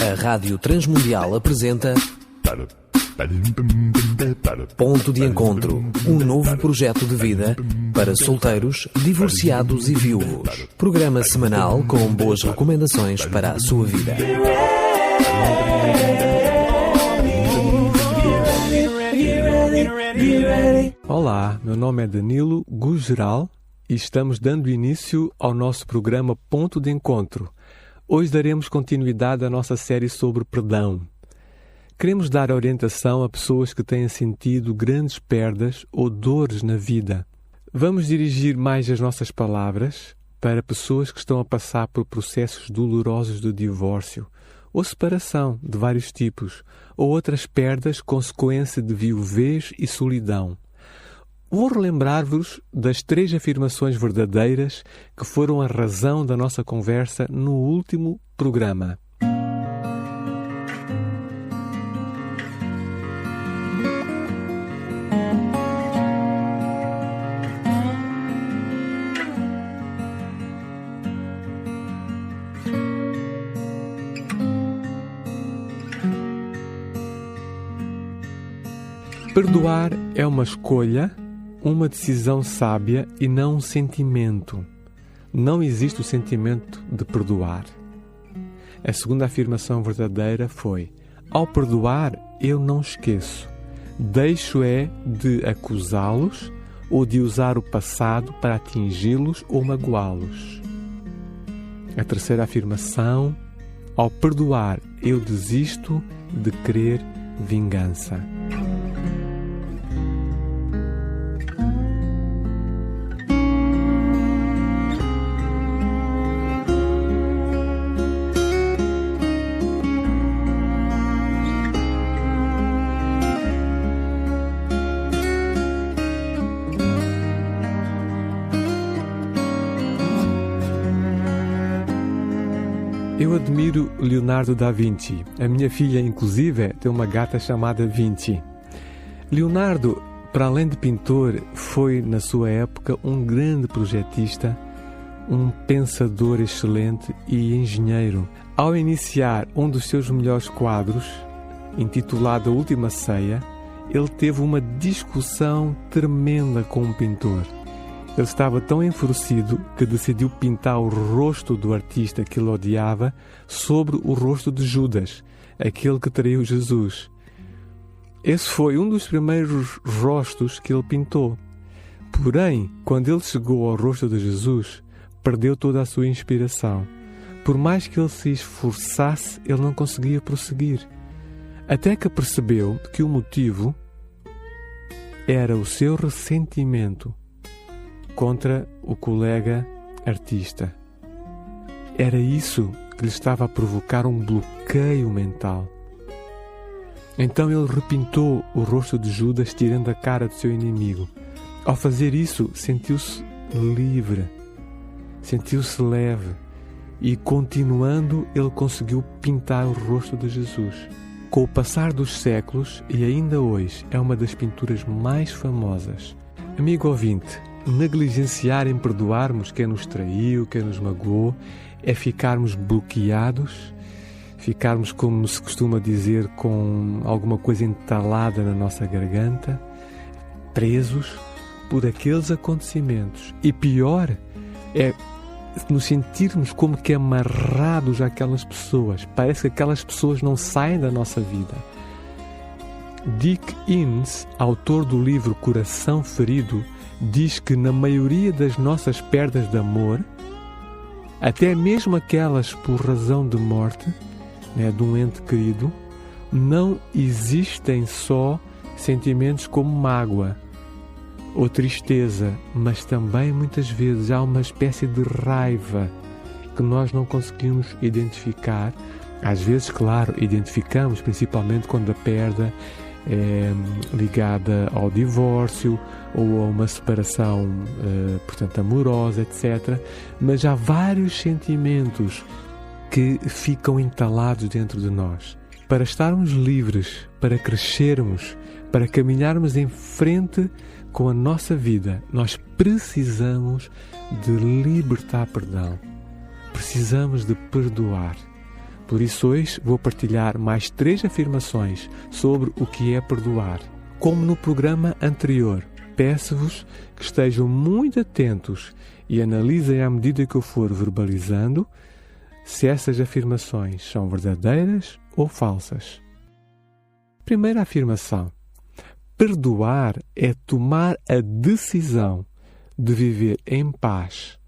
A Rádio Transmundial apresenta Ponto de Encontro, um novo projeto de vida para solteiros, divorciados e viúvos. Programa semanal com boas recomendações para a sua vida. Olá, meu nome é Danilo Gugeral e estamos dando início ao nosso programa Ponto de Encontro. Hoje daremos continuidade à nossa série sobre perdão. Queremos dar orientação a pessoas que tenham sentido grandes perdas ou dores na vida. Vamos dirigir mais as nossas palavras para pessoas que estão a passar por processos dolorosos de divórcio ou separação de vários tipos, ou outras perdas consequência de viuvez e solidão. Vou relembrar-vos das 3 afirmações verdadeiras que foram a razão da nossa conversa no último programa. Perdoar é uma escolha, uma decisão sábia e não um sentimento. Não existe o sentimento de perdoar. A segunda afirmação verdadeira foi: ao perdoar, eu não esqueço. Deixo de acusá-los ou de usar o passado para atingi-los ou magoá-los. A terceira afirmação: ao perdoar, eu desisto de querer vingança. Eu admiro Leonardo da Vinci. A minha filha, inclusive, tem uma gata chamada Vinci. Leonardo, para além de pintor, foi, na sua época, um grande projetista, um pensador excelente e engenheiro. Ao iniciar um dos seus melhores quadros, intitulado A Última Ceia, ele teve uma discussão tremenda com um pintor. Ele estava tão enfurecido que decidiu pintar o rosto do artista que ele odiava sobre o rosto de Judas, aquele que traiu Jesus. Esse foi um dos primeiros rostos que ele pintou. Porém, quando ele chegou ao rosto de Jesus, perdeu toda a sua inspiração. Por mais que ele se esforçasse, ele não conseguia prosseguir. Até que percebeu que o motivo era o seu ressentimento contra o colega artista. Era isso que lhe estava a provocar um bloqueio mental. Então ele repintou o rosto de Judas, tirando a cara do seu inimigo. Ao fazer isso, sentiu-se livre, sentiu-se leve e, continuando, ele conseguiu pintar o rosto de Jesus. Com o passar dos séculos, e ainda hoje, é uma das pinturas mais famosas. Amigo ouvinte, negligenciar em perdoarmos quem nos traiu, quem nos magoou, é ficarmos bloqueados, ficarmos, como se costuma dizer, com alguma coisa entalada na nossa garganta, presos por aqueles acontecimentos. E pior é nos sentirmos como que amarrados àquelas pessoas. Parece que aquelas pessoas não saem da nossa vida. Dick Innes, autor do livro Coração Ferido, diz que na maioria das nossas perdas de amor, até mesmo aquelas por razão de morte, de um ente querido, não existem só sentimentos como mágoa ou tristeza, mas também muitas vezes há uma espécie de raiva que nós não conseguimos identificar. Às vezes, claro, identificamos, principalmente quando a perda é ligada ao divórcio ou a uma separação, portanto, amorosa, etc. Mas há vários sentimentos que ficam entalados dentro de nós. Para estarmos livres, para crescermos, para caminharmos em frente com a nossa vida, nós precisamos de libertar perdão. Precisamos de perdoar. Por isso hoje vou partilhar mais 3 afirmações sobre o que é perdoar. Como no programa anterior, peço-vos que estejam muito atentos e analisem à medida que eu for verbalizando se essas afirmações são verdadeiras ou falsas. Primeira afirmação: perdoar é tomar a decisão de viver em paz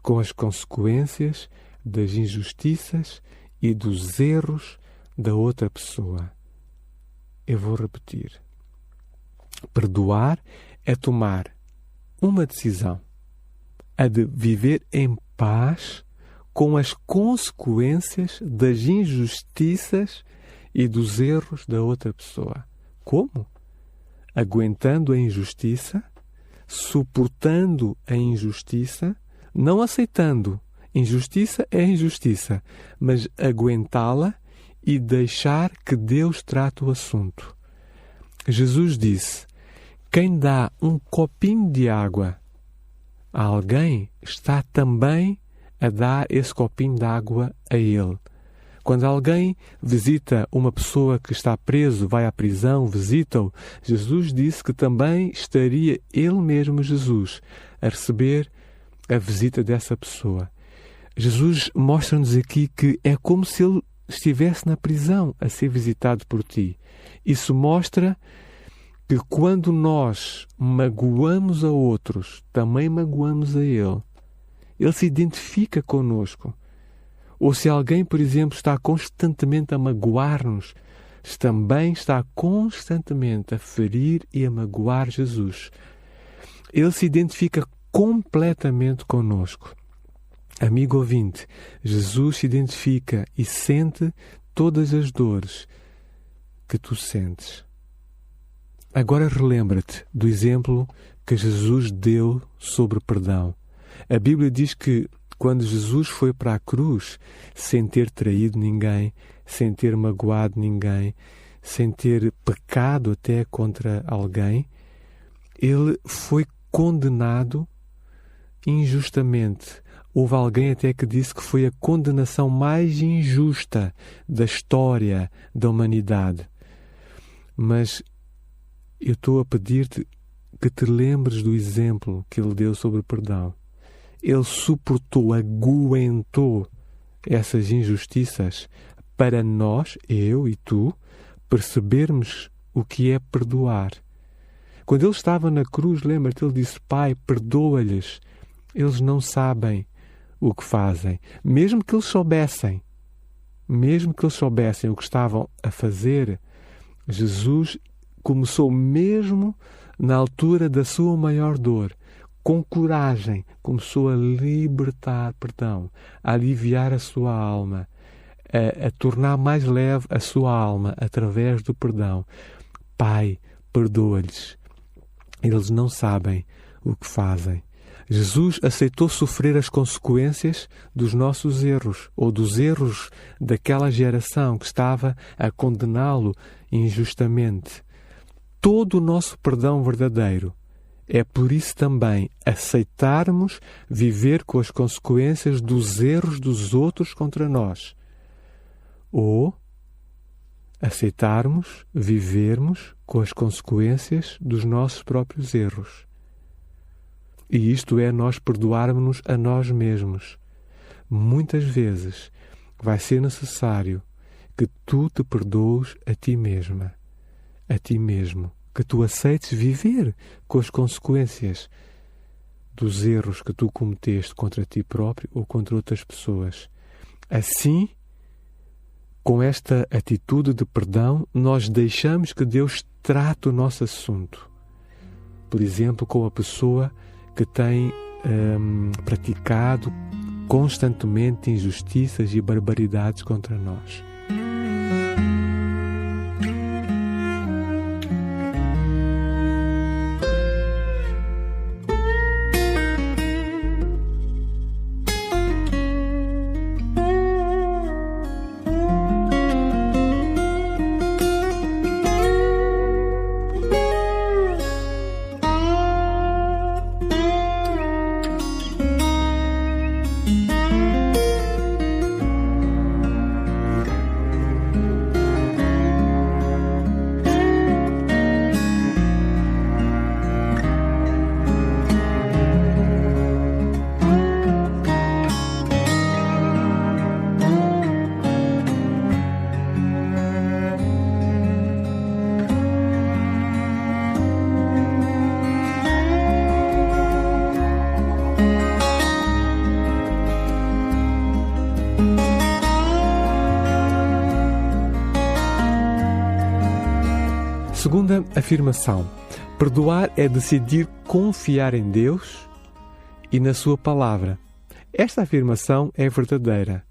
com as consequências das injustiças e dos erros da outra pessoa. Eu vou repetir. Perdoar é tomar uma decisão, a de viver em paz com as consequências das injustiças e dos erros da outra pessoa. Como? Aguentando a injustiça, suportando a injustiça, não aceitando. Injustiça é injustiça, mas aguentá-la e deixar que Deus trate o assunto. Jesus disse: quem dá um copinho de água a alguém está também a dar esse copinho de água a ele. Quando alguém visita uma pessoa que está preso, vai à prisão, visita-o, Jesus disse que também estaria ele mesmo, Jesus, a receber a visita dessa pessoa. Jesus mostra-nos aqui que é como se ele estivesse na prisão a ser visitado por ti. Isso mostra que quando nós magoamos a outros, também magoamos a ele. Ele se identifica conosco. Ou se alguém, por exemplo, está constantemente a magoar-nos, também está constantemente a ferir e a magoar Jesus. Ele se identifica completamente conosco. Amigo ouvinte, Jesus se identifica e sente todas as dores que tu sentes. Agora relembra-te do exemplo que Jesus deu sobre perdão. A Bíblia diz que quando Jesus foi para a cruz, sem ter traído ninguém, sem ter magoado ninguém, sem ter pecado até contra alguém, ele foi condenado injustamente. Houve alguém até que disse que foi a condenação mais injusta da história da humanidade. Mas eu estou a pedir-te que te lembres do exemplo que ele deu sobre o perdão. Ele suportou, aguentou essas injustiças para nós, eu e tu, percebermos o que é perdoar. Quando ele estava na cruz, lembra-te, ele disse: Pai, perdoa-lhes, eles não sabem o que fazem. Mesmo que eles soubessem o que estavam a fazer, Jesus começou mesmo na altura da sua maior dor, com coragem, começou a libertar perdão, a aliviar a sua alma, a tornar mais leve a sua alma através do perdão. Pai, perdoa-lhes. Eles não sabem o que fazem. Jesus aceitou sofrer as consequências dos nossos erros, ou dos erros daquela geração que estava a condená-lo injustamente. Todo o nosso perdão verdadeiro é por isso também aceitarmos viver com as consequências dos erros dos outros contra nós. Ou aceitarmos vivermos com as consequências dos nossos próprios erros. E isto é nós perdoarmos-nos a nós mesmos. Muitas vezes vai ser necessário que tu te perdoes a ti mesma, a ti mesmo, que tu aceites viver com as consequências dos erros que tu cometeste contra ti próprio ou contra outras pessoas. Assim, com esta atitude de perdão, nós deixamos que Deus trate o nosso assunto. Por exemplo, com a pessoa que tem praticado constantemente injustiças e barbaridades contra nós. Segunda afirmação: perdoar é decidir confiar em Deus e na sua palavra. Esta afirmação é verdadeira.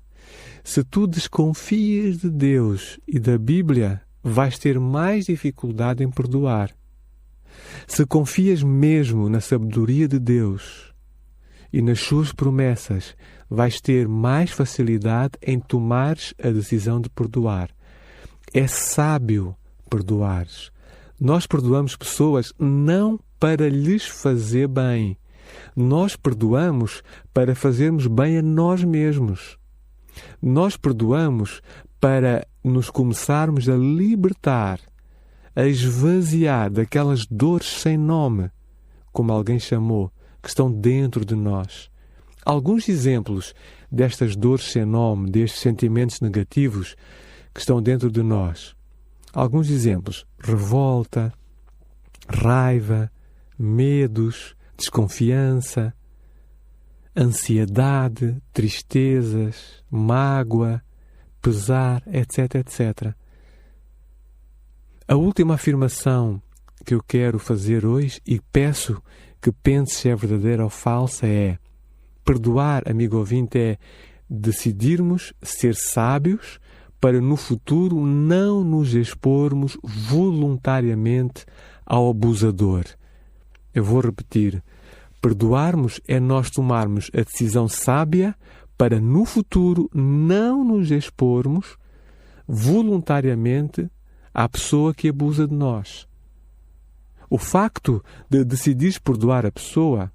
Se tu desconfias de Deus e da Bíblia, vais ter mais dificuldade em perdoar. Se confias mesmo na sabedoria de Deus e nas suas promessas, vais ter mais facilidade em tomares a decisão de perdoar. É sábio perdoares. Nós perdoamos pessoas não para lhes fazer bem. Nós perdoamos para fazermos bem a nós mesmos. Nós perdoamos para nos começarmos a libertar, a esvaziar daquelas dores sem nome, como alguém chamou, que estão dentro de nós. Alguns exemplos destas dores sem nome, destes sentimentos negativos que estão dentro de nós. Alguns exemplos: revolta, raiva, medos, desconfiança, ansiedade, tristezas, mágoa, pesar, etc, etc. A última afirmação que eu quero fazer hoje, e peço que pense se é verdadeira ou falsa, é: perdoar, amigo ouvinte, é decidirmos ser sábios para no futuro não nos expormos voluntariamente ao abusador. Eu vou repetir: perdoarmos é nós tomarmos a decisão sábia para no futuro não nos expormos voluntariamente à pessoa que abusa de nós. O facto de decidires perdoar a pessoa,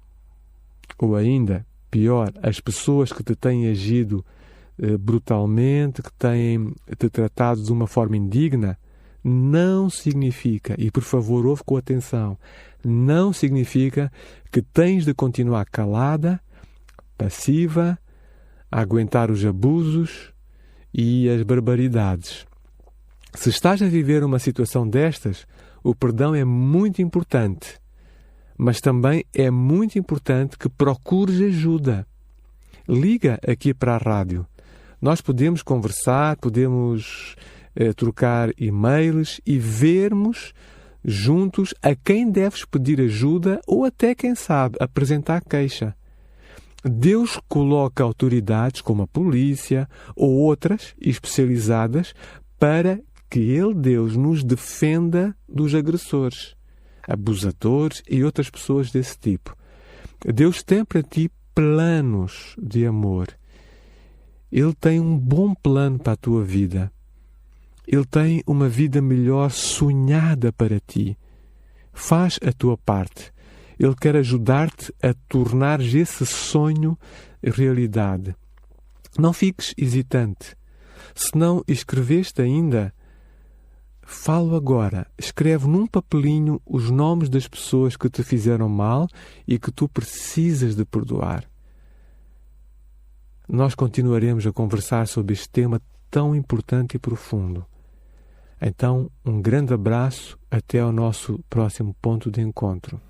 ou ainda pior, as pessoas que te têm agido brutalmente, que têm te tratado de uma forma indigna, não significa, e por favor ouve com atenção, não significa que tens de continuar calada, passiva, a aguentar os abusos e as barbaridades. Se estás a viver uma situação destas, o perdão é muito importante, mas também é muito importante que procures ajuda. Liga aqui para a rádio. Nós podemos conversar, podemos trocar e-mails e vermos juntos a quem deves pedir ajuda ou até, quem sabe, apresentar queixa. Deus coloca autoridades como a polícia ou outras especializadas para que Ele, Deus, nos defenda dos agressores, abusadores e outras pessoas desse tipo. Deus tem para ti planos de amor. Ele tem um bom plano para a tua vida. Ele tem uma vida melhor sonhada para ti. Faz a tua parte. Ele quer ajudar-te a tornares esse sonho realidade. Não fiques hesitante. Se não escreveste ainda, falo agora. Escreve num papelinho os nomes das pessoas que te fizeram mal e que tu precisas de perdoar. Nós continuaremos a conversar sobre este tema tão importante e profundo. Então, um grande abraço, até ao nosso próximo ponto de encontro.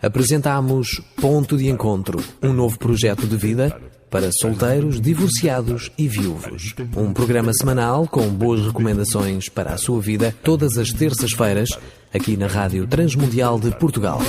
Apresentámos Ponto de Encontro, um novo projeto de vida para solteiros, divorciados e viúvos. Um programa semanal com boas recomendações para a sua vida, todas as terças-feiras, aqui na Rádio Transmundial de Portugal.